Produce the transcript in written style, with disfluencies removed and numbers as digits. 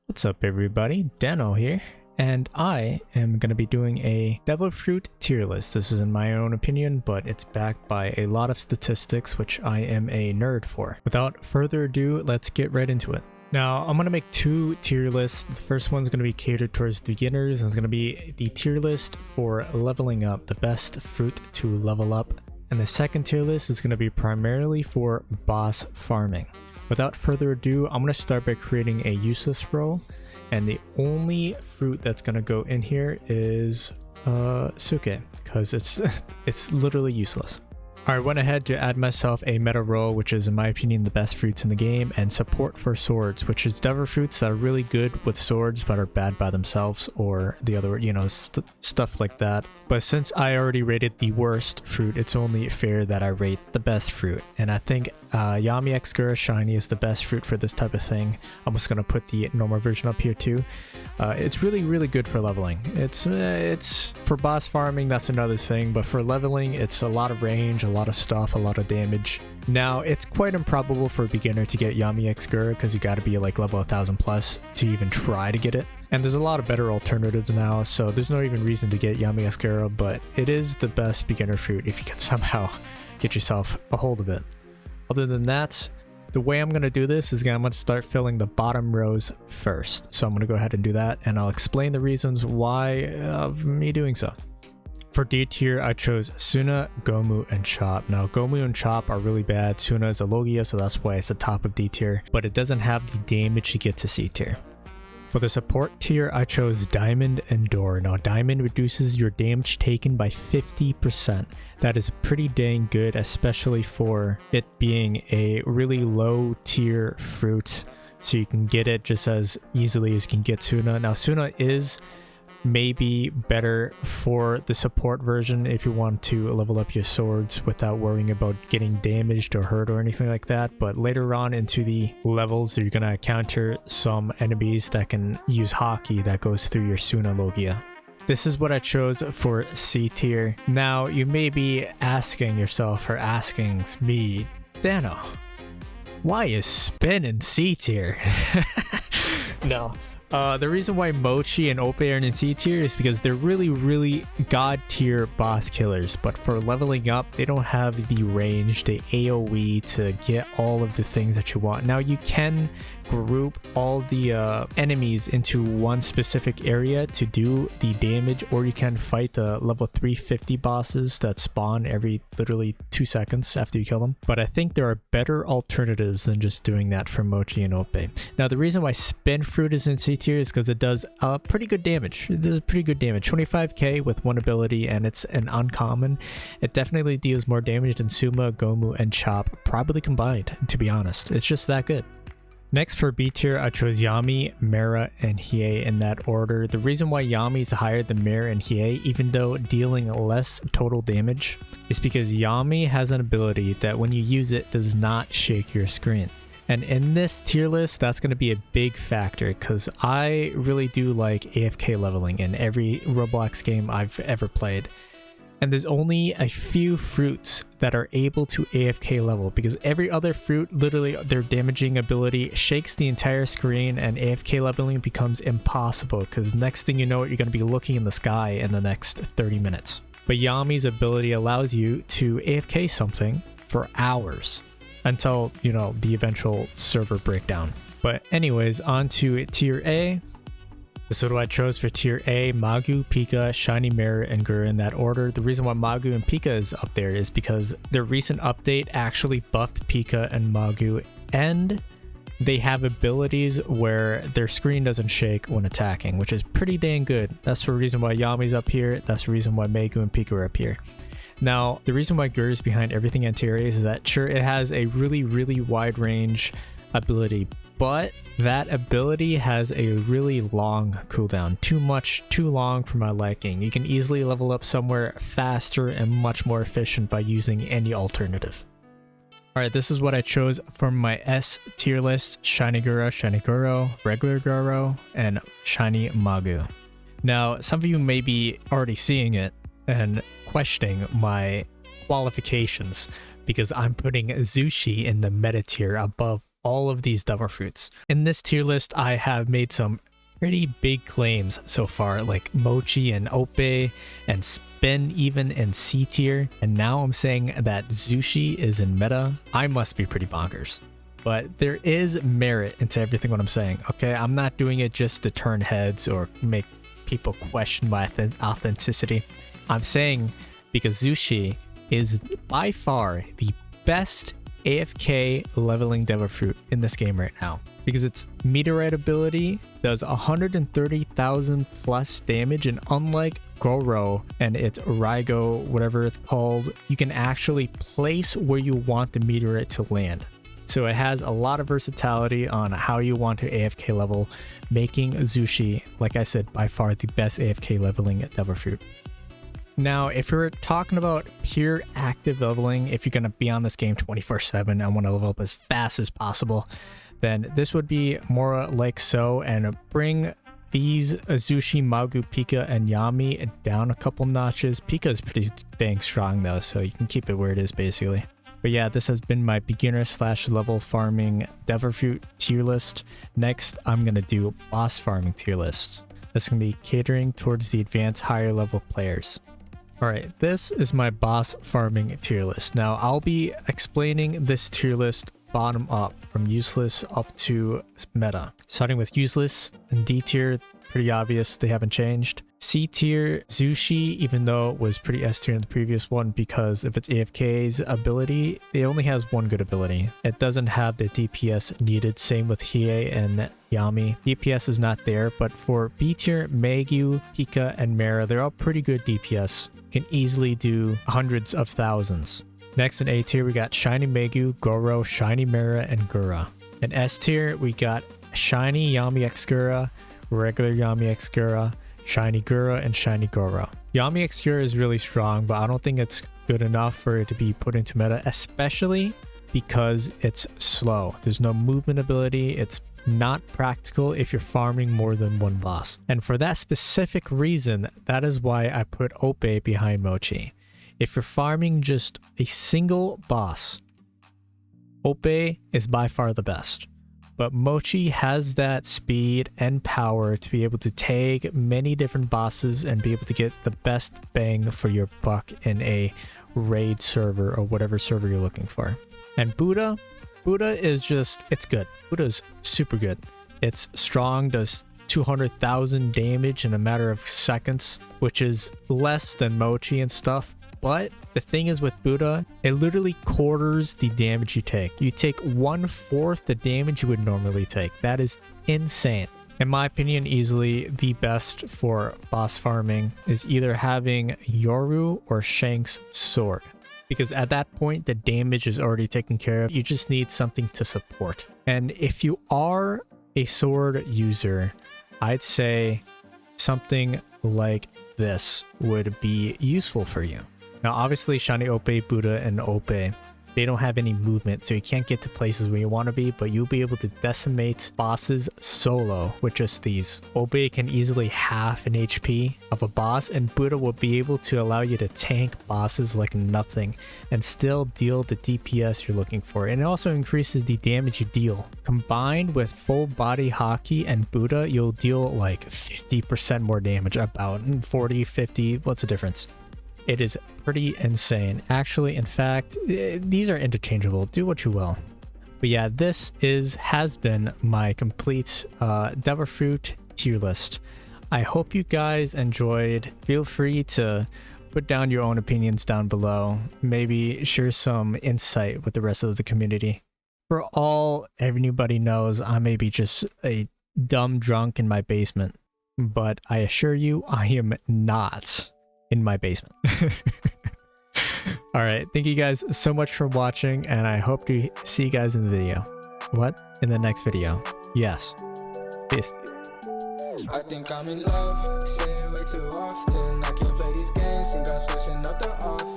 What's up everybody, Dano here, and I am going to be doing a Devil Fruit tier list. This is in my own opinion, but it's backed by a lot of statistics which I am a nerd for. Without further ado, let's get right into it. Now, I'm going to make two tier lists. The first one's going to be catered towards beginners, and it's going to be the tier list for leveling up, the best fruit to level up. And the second tier list is going to be primarily for boss farming. Without further ado, I'm going to start by creating a useless row, and the only fruit that's going to go in here is suke, because it's literally useless. I went ahead to add myself a meta row, which is in my opinion the best fruits in the game, and support for swords, which is devil fruits that are really good with swords but are bad by themselves, or the other, stuff like that. But since I already rated the worst fruit, it's only fair that I rate the best fruit, and I think Yami X Gura Shiny is the best fruit for this type of thing. I'm just gonna put the normal version up here too. It's really good for leveling. It's for boss farming, that's another thing, but for leveling, it's a lot of range, a lot of stuff, a lot of damage. Now, it's quite improbable for a beginner to get Yami X Gura because you gotta be like level 1000 plus to even try to get it. And there's a lot of better alternatives now, so there's no even reason to get Yami X Gura, but it is the best beginner fruit if you can somehow get yourself a hold of it. Other than that, the way I'm going to do this is I'm going to start filling the bottom rows first. So I'm going to go ahead and do that, and I'll explain the reasons why of me doing so. For D tier, I chose Suna, Gomu, and Chop. Now, Gomu and Chop are really bad. Suna is a Logia, so that's why it's the top of D tier, but it doesn't have the damage to get to C tier. For the support tier, I chose Diamond and Door. Now, Diamond reduces your damage taken by 50%. That is pretty dang good, especially for it being a really low tier fruit. So you can get it just as easily as you can get Suna. Now, Suna is maybe better for the support version if you want to level up your swords without worrying about getting damaged or hurt or anything like that, but later on into the levels you're gonna encounter some enemies that can use Haki that goes through your Suna Logia. This is what I chose for C tier. Now you may be asking yourself, or asking me, Dano, why is Spin in C tier? No. The reason why Mochi and Ope are in C tier is because they're really god tier boss killers, but for leveling up, they don't have the range, the AoE to get all of the things that you want. Now you can group all the enemies into one specific area to do the damage, or you can fight the level 350 bosses that spawn every literally 2 seconds after you kill them. But I think there are better alternatives than just doing that for Mochi and Ope. Now the reason why Spin Fruit is in C tier is because it does pretty good damage. It does pretty good damage, 25k with one ability, and it's an uncommon. It definitely deals more damage than Suma, Gomu, and Chop probably combined, to be honest. It's just that good. Next for B tier, I chose Yami, Mera, and Hiei in that order. The reason why Yami is higher than Mera and Hiei, even though dealing less total damage, is because Yami has an ability that when you use it does not shake your screen. And in this tier list, that's going to be a big factor because I really do like AFK leveling in every Roblox game I've ever played. And there's only a few fruits that are able to AFK level, because every other fruit, literally their damaging ability shakes the entire screen, and AFK leveling becomes impossible because next thing you know, you're going to be looking in the sky in the next 30 minutes. But Yami's ability allows you to AFK something for hours until, the eventual server breakdown. But anyways, on to tier A. This is what I chose for tier A: Magu, Pika, Shiny Mera, and Gura in that order. The reason why Magu and Pika is up there is because their recent update actually buffed Pika and Magu, and they have abilities where their screen doesn't shake when attacking, which is pretty dang good. That's the reason why Yami's up here. That's the reason why Magu and Pika are up here. Now, the reason why Gura is behind everything in tier A is that sure, it has a really wide range ability, but that ability has a really long cooldown. Too long for my liking. You can easily level up somewhere faster and much more efficient by using any alternative. Alright, this is what I chose from my S tier list: Shiny Gura, Shiny Guro, Regular Guro, and Shiny Magu. Now, some of you may be already seeing it and questioning my qualifications because I'm putting Zushi in the meta tier above all of these devil fruits. In this tier list, I have made some pretty big claims so far, like Mochi and Ope and Spin even in C tier. And now I'm saying that Zushi is in Meta. I must be pretty bonkers. But there is merit into everything what I'm saying, okay? I'm not doing it just to turn heads or make people question my authenticity. I'm saying because Zushi is by far the best AFK leveling devil fruit in this game right now. Because its meteorite ability does 130,000 plus damage, and unlike Goro and its Raigo, whatever it's called, you can actually place where you want the meteorite to land. So it has a lot of versatility on how you want to AFK level, making Zushi, like I said, by far the best AFK leveling devil fruit. Now, if you're talking about pure active leveling, if you're going to be on this game 24/7 and want to level up as fast as possible, then this would be more like so, and bring these Zushi, Magu, Pika, and Yami down a couple notches. Pika is pretty dang strong though, so you can keep it where it is basically. But yeah, this has been my beginner / level farming devil fruit tier list. Next, I'm going to do boss farming tier list. That's going to be catering towards the advanced higher level players. Alright, this is my boss farming tier list. Now, I'll be explaining this tier list bottom up from useless up to meta. Starting with useless and D tier, pretty obvious, they haven't changed. C tier, Zushi, even though it was pretty S tier in the previous one because of its AFK's ability, it only has one good ability. It doesn't have the DPS needed, same with Hiei and Yami. DPS is not there, but for B tier, Magu, Pika, and Mera, they're all pretty good DPS. You can easily do hundreds of thousands. Next in A tier, we got Shiny Magu, Goro, Shiny Mera, and Gura. In S tier, we got Shiny Yami X Gura, regular Yami X Gura, Shiny Gura, and Shiny Goro. Yami X Gura is really strong, but I don't think it's good enough for it to be put into meta, especially because it's slow. There's no movement ability. It's not practical if you're farming more than one boss. And for that specific reason, that is why I put Ope behind Mochi. If you're farming just a single boss, Ope is by far the best. But Mochi has that speed and power to be able to tag many different bosses and be able to get the best bang for your buck in a raid server or whatever server you're looking for. And Buddha is just, it's good. Buddha is super good. It's strong, does 200,000 damage in a matter of seconds, which is less than Mochi and stuff. But the thing is with Buddha, it literally quarters the damage you take. You take 1/4 the damage you would normally take. That is insane. In my opinion, easily the best for boss farming is either having Yoru or Shank's sword. Because at that point, the damage is already taken care of. You just need something to support. And if you are a sword user, I'd say something like this would be useful for you. Now, obviously, Shiny Ope, Buddha, and Ope, they don't have any movement, so you can't get to places where you want to be, but you'll be able to decimate bosses solo with just these. Ope can easily half an HP of a boss, and Buddha will be able to allow you to tank bosses like nothing and still deal the DPS you're looking for. And it also increases the damage you deal. Combined with full body Haki and Buddha, you'll deal like 50% more damage, about 40, 50, what's the difference? It is pretty insane. Actually, in fact, these are interchangeable. Do what you will. But yeah, this has been my complete devil fruit tier list. I hope you guys enjoyed. Feel free to put down your own opinions down below. Maybe share some insight with the rest of the community. For all everybody knows, I may be just a dumb drunk in my basement, but I assure you, I am not in my basement. All right, thank you guys so much for watching, and I hope to see you guys in the video. What? In the next video. Yes. Peace. I think I'm in love, say it way too often. I can't play these games, think I'm switching up the offense.